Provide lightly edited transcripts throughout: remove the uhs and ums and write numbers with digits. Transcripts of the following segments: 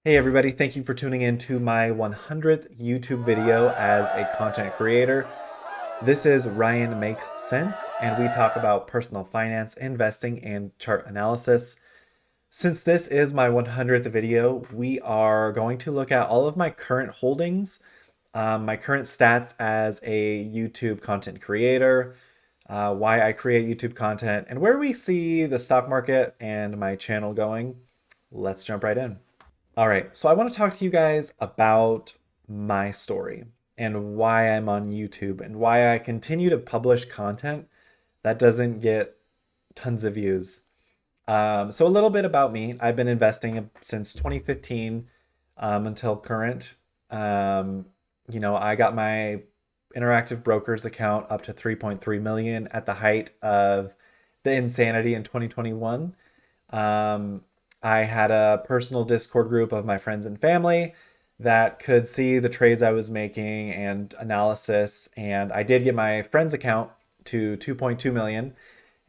Hey everybody, thank you for tuning in to my 100th YouTube video as a content creator. This is Ryan Makes Sense, and we talk about personal finance, investing, and chart analysis. Since this is my 100th video, we are going to look at all of my current holdings, my current stats as a YouTube content creator, why I create YouTube content, and where we see the stock market and my channel going. Let's jump right in. All right, so I want to talk to you guys about my story and why I'm on YouTube and why I continue to publish content that doesn't get tons of views. So a little bit about me. I've been investing since 2015 until current. I got my Interactive Brokers account up to 3.3 million at the height of the insanity in 2021. Um, I had a personal Discord group of my friends and family that could see the trades I was making and analysis. And I did get my friend's account to 2.2 million.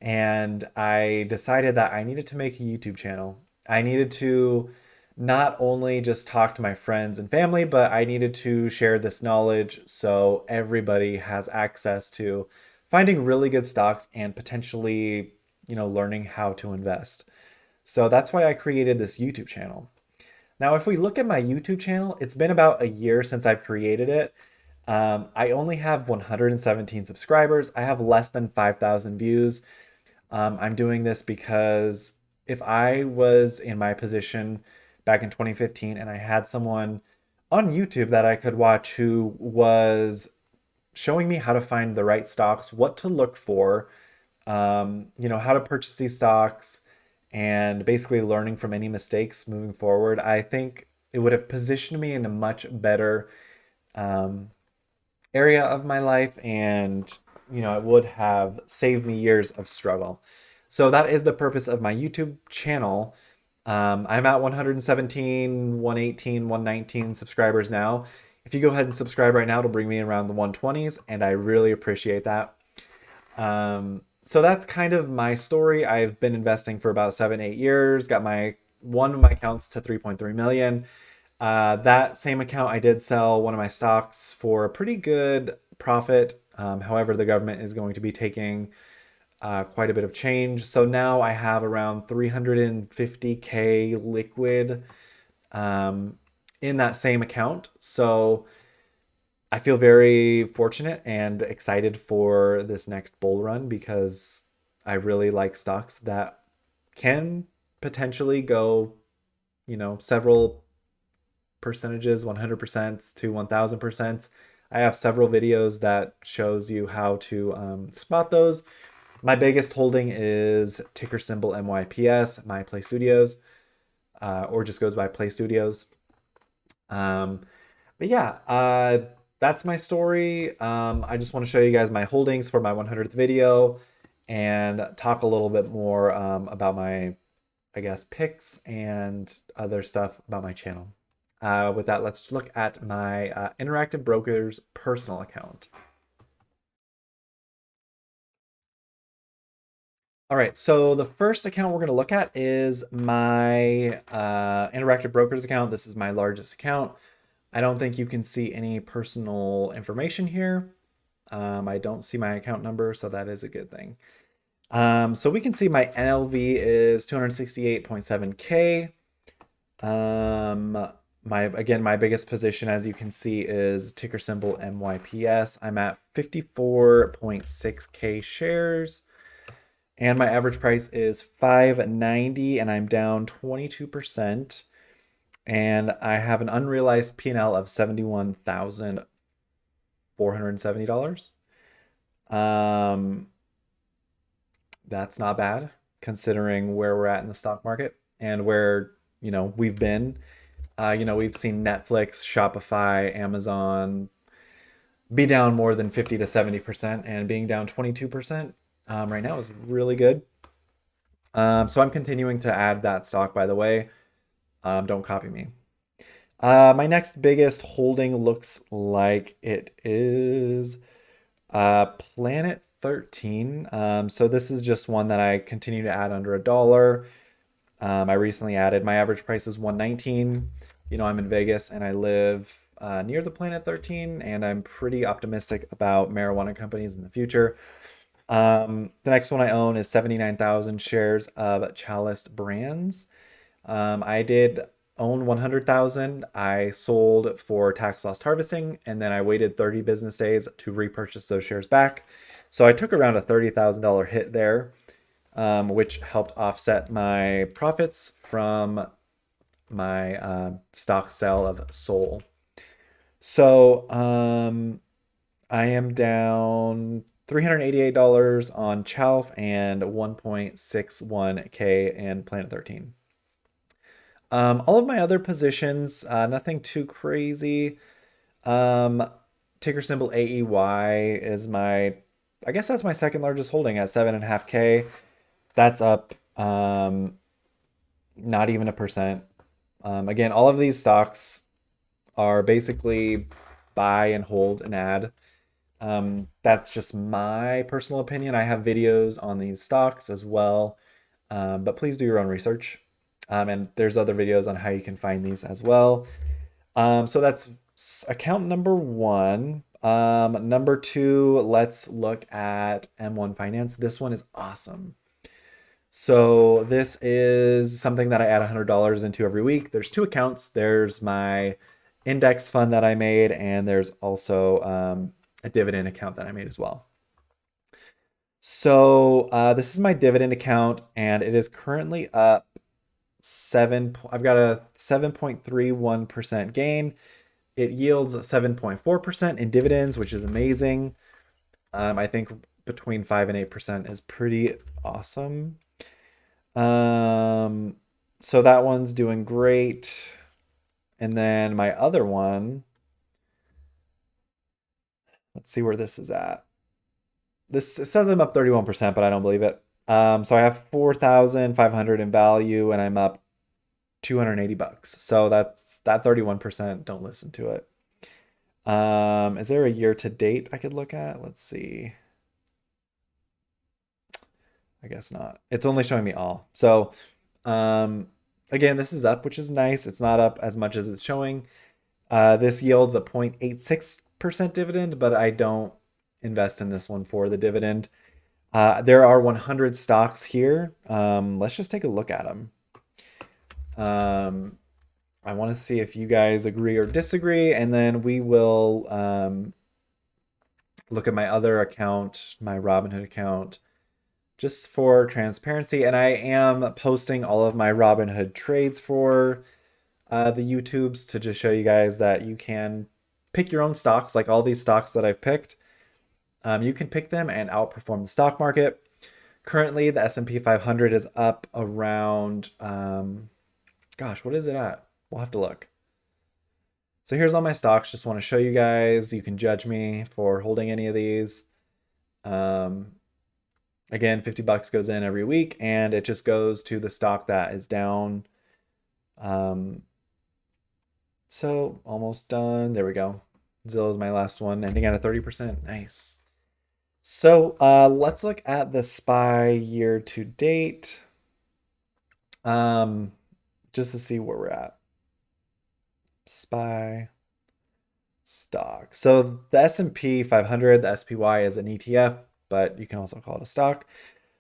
And I decided that I needed to make a YouTube channel. I needed to not only just talk to my friends and family, but I needed to share this knowledge so everybody has access to finding really good stocks and potentially, learning how to invest. So that's why I created this YouTube channel. Now, if we look at my YouTube channel, it's been about a year since I've created it. I only have 117 subscribers. I have less than 5,000 views. I'm doing this because if I was in my position back in 2015 and I had someone on YouTube that I could watch who was showing me how to find the right stocks, what to look for, how to purchase these stocks, and basically learning from any mistakes moving forward, I think it would have positioned me in a much better um, area of my life, and it would have saved me years of struggle. So that is the purpose of my YouTube channel. I'm at 117, 118, 119 subscribers now. If you go ahead and subscribe right now, it'll bring me around the 120s, and I really appreciate that. So that's kind of my story. I've been investing for about 7, 8 years, got my one of my accounts to 3.3 million. That same account, I did sell one of my stocks for a pretty good profit. However, the government is going to be taking quite a bit of change. So now I have around 350K liquid in that same account. So I feel very fortunate and excited for this next bull run because I really like stocks that can potentially go, several percentages, 100% to 1000%. I have several videos that shows you how to spot those. My biggest holding is ticker symbol MYPS, My Play Studios, or just goes by Play Studios. Um, but yeah, that's my story. I just want to show you guys my holdings for my 100th video and talk a little bit more about my, I guess, picks and other stuff about my channel. With that, let's look at my Interactive Brokers personal account. All right, so the first account we're going to look at is my Interactive Brokers account. This is my largest account. I don't think you can see any personal information here. I don't see my account number, so that is a good thing. So we can see my NLV is 268.7K. My biggest position, as you can see, is ticker symbol MYPS. I'm at 54.6K shares. And my average price is 590, and I'm down 22%. And I have an unrealized P&L of $71,470. Um, that's not bad considering where we're at in the stock market and where, we've been. We've seen Netflix, Shopify, Amazon be down more than 50 to 70%, and being down 22% right now is really good. So I'm continuing to add that stock, by the way. Don't copy me. My next biggest holding looks like it is Planet 13. So this is just one that I continue to add under $1. I recently added, my average price is 119. You know, I'm in Vegas and I live near the Planet 13, and I'm pretty optimistic about marijuana companies in the future. The next one I own is 79,000 shares of Chalice Brands. I did own 100,000. I sold for tax loss harvesting, and then I waited 30 business days to repurchase those shares back. So I took around a $30,000 hit there, which helped offset my profits from my stock sale of Soul. So I am down $388 on Chalf and 1.61K in Planet 13. All of my other positions, nothing too crazy. Um, Ticker symbol AEY is my, I guess that's my second largest holding at 7.5K. That's up not even a percent. Again, all of these stocks are basically buy and hold and add. That's just my personal opinion. I have videos on these stocks as well, but please do your own research. And there's other videos on how you can find these as well. So that's account number one. Number two, let's look at M1 Finance. This one is awesome. So this is something that I add $100 into every week. There's two accounts. There's my index fund that I made, and there's also a dividend account that I made as well. So this is my dividend account, and it is currently up I've got a 7.31% gain. It yields 7.4% in dividends, which is amazing. I think between 5 and 8% is pretty awesome. So that one's doing great. And then my other one, let's see where this is at. It says I'm up 31%, but I don't believe it. So I have 4,500 in value, and I'm up 280 bucks. So that's that 31%. Don't listen to it. Is there a year to date I could look at? Let's see. I guess not. It's only showing me all. So, again, this is up, which is nice. It's not up as much as it's showing. This yields a 0.86% dividend, but I don't invest in this one for the dividend. There are 100 stocks here. Let's just take a look at them. I want to see if you guys agree or disagree, and then we will look at my other account, my Robinhood account, just for transparency. And I am posting all of my Robinhood trades for the YouTubes to just show you guys that you can pick your own stocks, like all these stocks that I've picked. You can pick them and outperform the stock market. Currently, the S&P 500 is up around, gosh, what is it at? We'll have to look. So here's all my stocks. Just want to show you guys. You can judge me for holding any of these. Again, 50 bucks goes in every week, and it just goes to the stock that is down. So almost done. There we go. Zillow is my last one, ending at a 30%. Nice. So let's look at the SPY year to date, just to see where we're at. SPY stock. So the S&P 500, the SPY is an ETF, but you can also call it a stock.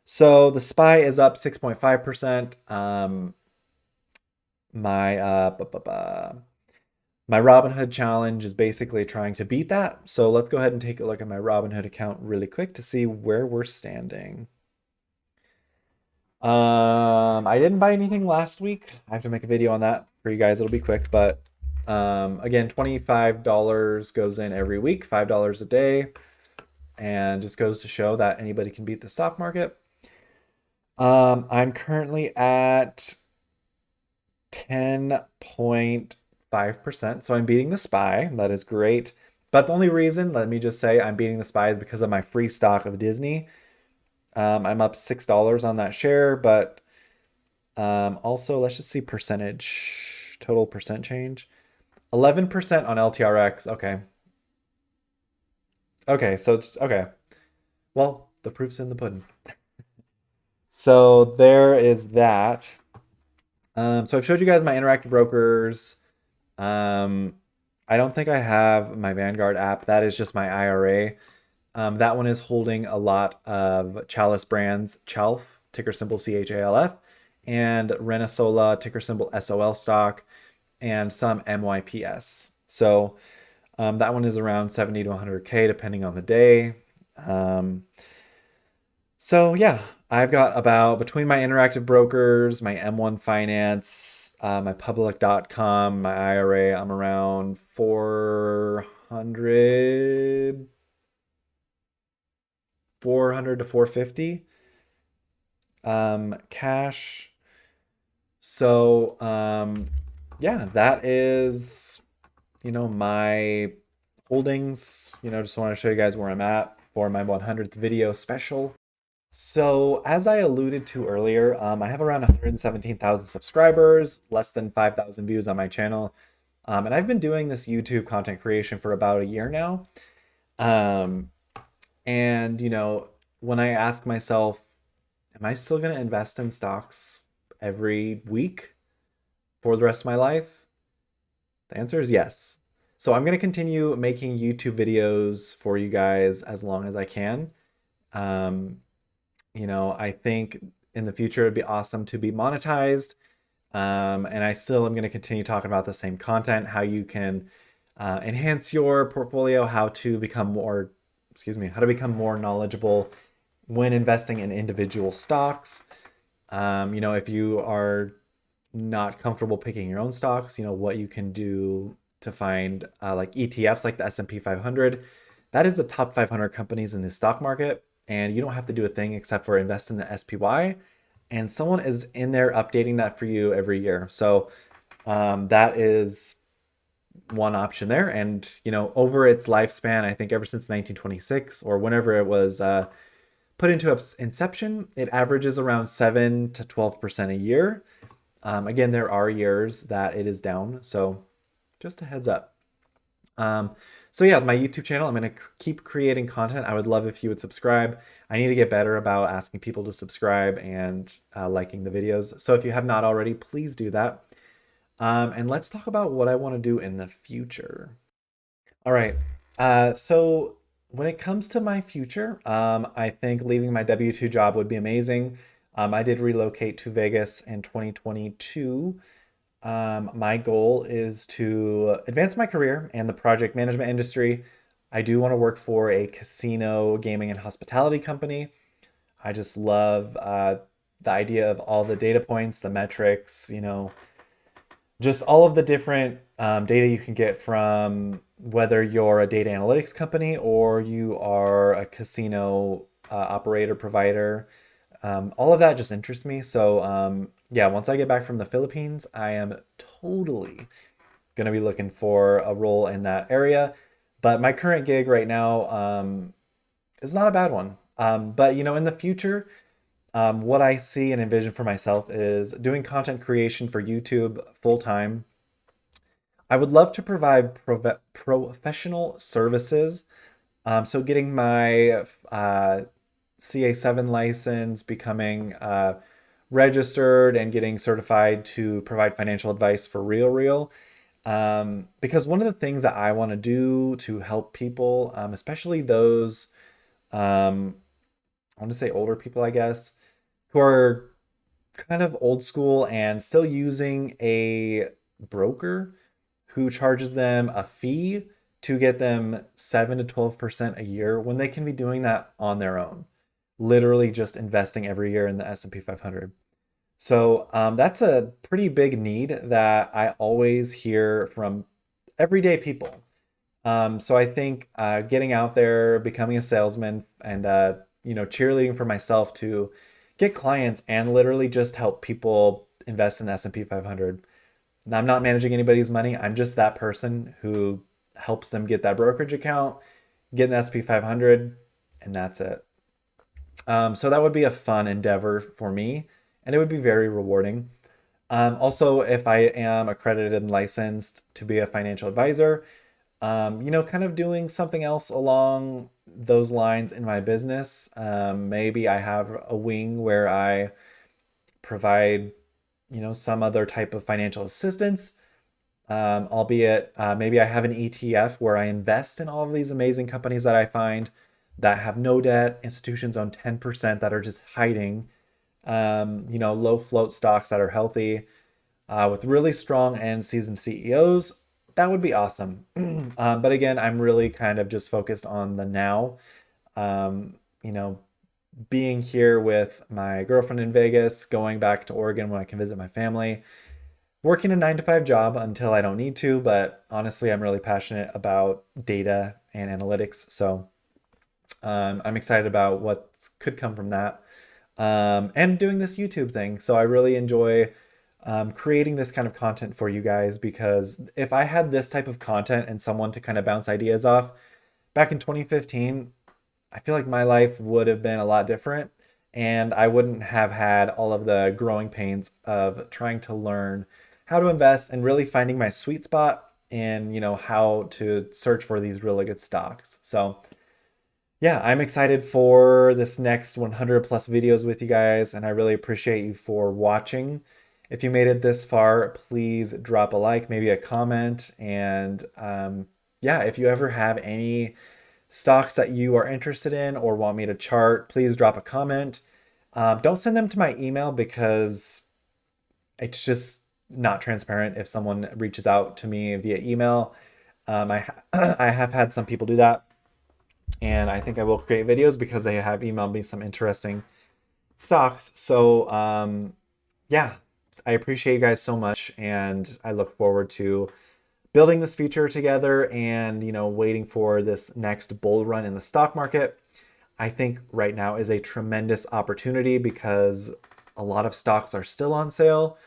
So the SPY is up 6.5%. My Robinhood challenge is basically trying to beat that. So let's go ahead and take a look at my Robinhood account really quick to see where we're standing. I didn't buy anything last week. I have to make a video on that for you guys. It'll be quick, but again, $25 goes in every week, $5 a day, and just goes to show that anybody can beat the stock market. I'm currently at 10.5%, so I'm beating the SPY. That is great. But the only reason, let me just say, I'm beating the SPY is because of my free stock of Disney. I'm up $6 on that share, but also let's just see percentage, total percent change. 11% on LTRX. Okay. Okay, so it's okay. Well, the proof's in the pudding. So there is that. So I've showed you guys my interactive brokers. Um, I don't think I have my Vanguard app. That is just my IRA. That one is holding a lot of Chalice brands, Chalf, ticker symbol CHALF, and Renasola, ticker symbol SOL stock, and some MYPS. So that one is around 70 to 100K depending on the day. Um, so yeah, I've got about between my interactive brokers, my M1 Finance, my public.com, my IRA, I'm around 400 to 450 cash. So yeah, that is my holdings. Just want to show you guys where I'm at for my 100th video special. So, as I alluded to earlier, I have around 117,000 subscribers, less than 5,000 views on my channel. And I've been doing this YouTube content creation for about a year now. Um, and, when I ask myself, am I still going to invest in stocks every week for the rest of my life? The answer is yes. So, I'm going to continue making YouTube videos for you guys as long as I can. Um, I think in the future it'd be awesome to be monetized. And I still am going to continue talking about the same content, how you can enhance your portfolio, how to become more, how to become more knowledgeable when investing in individual stocks. If you are not comfortable picking your own stocks, what you can do to find like ETFs like the S&P 500. That is the top 500 companies in the stock market, and you don't have to do a thing except for invest in the SPY, and someone is in there updating that for you every year. So that is one option there. And over its lifespan, I think ever since 1926 or whenever it was put into inception, it averages around 7 to 12% a year. Again, there are years that it is down, so just a heads up. So yeah, my YouTube channel, I'm going to keep creating content. I would love if you would subscribe. I need to get better about asking people to subscribe and liking the videos. So if you have not already, please do that. And let's talk about what I want to do in the future. All right. So when it comes to my future, I think leaving my W-2 job would be amazing. I did relocate to Vegas in 2022. My goal is to advance my career in the project management industry. I do want to work for a casino, gaming, and hospitality company. I just love the idea of all the data points, the metrics, just all of the different data you can get from whether you're a data analytics company or you are a casino operator provider. All of that just interests me. So yeah, once I get back from the Philippines, I am totally going to be looking for a role in that area. But my current gig right now is not a bad one. But in the future, what I see and envision for myself is doing content creation for YouTube full time. I would love to provide professional services. So getting my CA7 license, becoming registered, and getting certified to provide financial advice for real. Because one of the things that I want to do to help people, especially those, I want to say older people, I guess, who are kind of old school and still using a broker who charges them a fee to get them 7 to 12% a year when they can be doing that on their own, literally just investing every year in the S&P 500. So that's a pretty big need that I always hear from everyday people. So I think getting out there, becoming a salesman, and cheerleading for myself to get clients and literally just help people invest in the S&P 500. And I'm not managing anybody's money. I'm just that person who helps them get that brokerage account, get an SP 500, and that's it. So that would be a fun endeavor for me, and it would be very rewarding. Also, if I am accredited and licensed to be a financial advisor, kind of doing something else along those lines in my business. Maybe I have a wing where I provide, some other type of financial assistance, albeit maybe I have an ETF where I invest in all of these amazing companies that I find that have no debt, institutions own 10% that are just hiding, low float stocks that are healthy, with really strong and seasoned CEOs. That would be awesome. But again, I'm really kind of just focused on the now. Um, you know, being here with my girlfriend in Vegas, going back to Oregon when I can visit my family, working a 9 to 5 job until I don't need to. But honestly, I'm really passionate about data and analytics. So I'm excited about what could come from that. And doing this YouTube thing. So I really enjoy creating this kind of content for you guys, because if I had this type of content and someone to kind of bounce ideas off back in 2015, I feel like my life would have been a lot different, and I wouldn't have had all of the growing pains of trying to learn how to invest and really finding my sweet spot in, how to search for these really good stocks. So yeah, I'm excited for this next 100 plus videos with you guys, and I really appreciate you for watching. If you made it this far, please drop a like, maybe a comment, and yeah, if you ever have any stocks that you are interested in or want me to chart, please drop a comment. Don't send them to my email because it's just not transparent if someone reaches out to me via email. I have had some people do that, and I think I will create videos because they have emailed me some interesting stocks. So yeah, I appreciate you guys so much, and I look forward to building this future together and waiting for this next bull run in the stock market. I think right now is a tremendous opportunity because a lot of stocks are still on sale.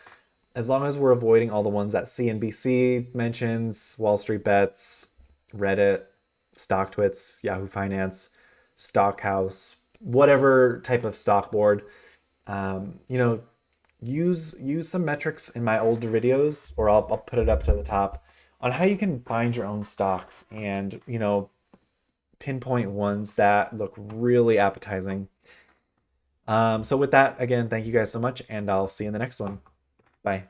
As long as we're avoiding all the ones that CNBC mentions, Wall Street Bets, Reddit, StockTwits, Yahoo Finance, Stockhouse, whatever type of stock board, um, you know, use some metrics in my older videos, or I'll put it up to the top, on how you can find your own stocks and pinpoint ones that look really appetizing. So with that, again, thank you guys so much, and I'll see you in the next one. Bye.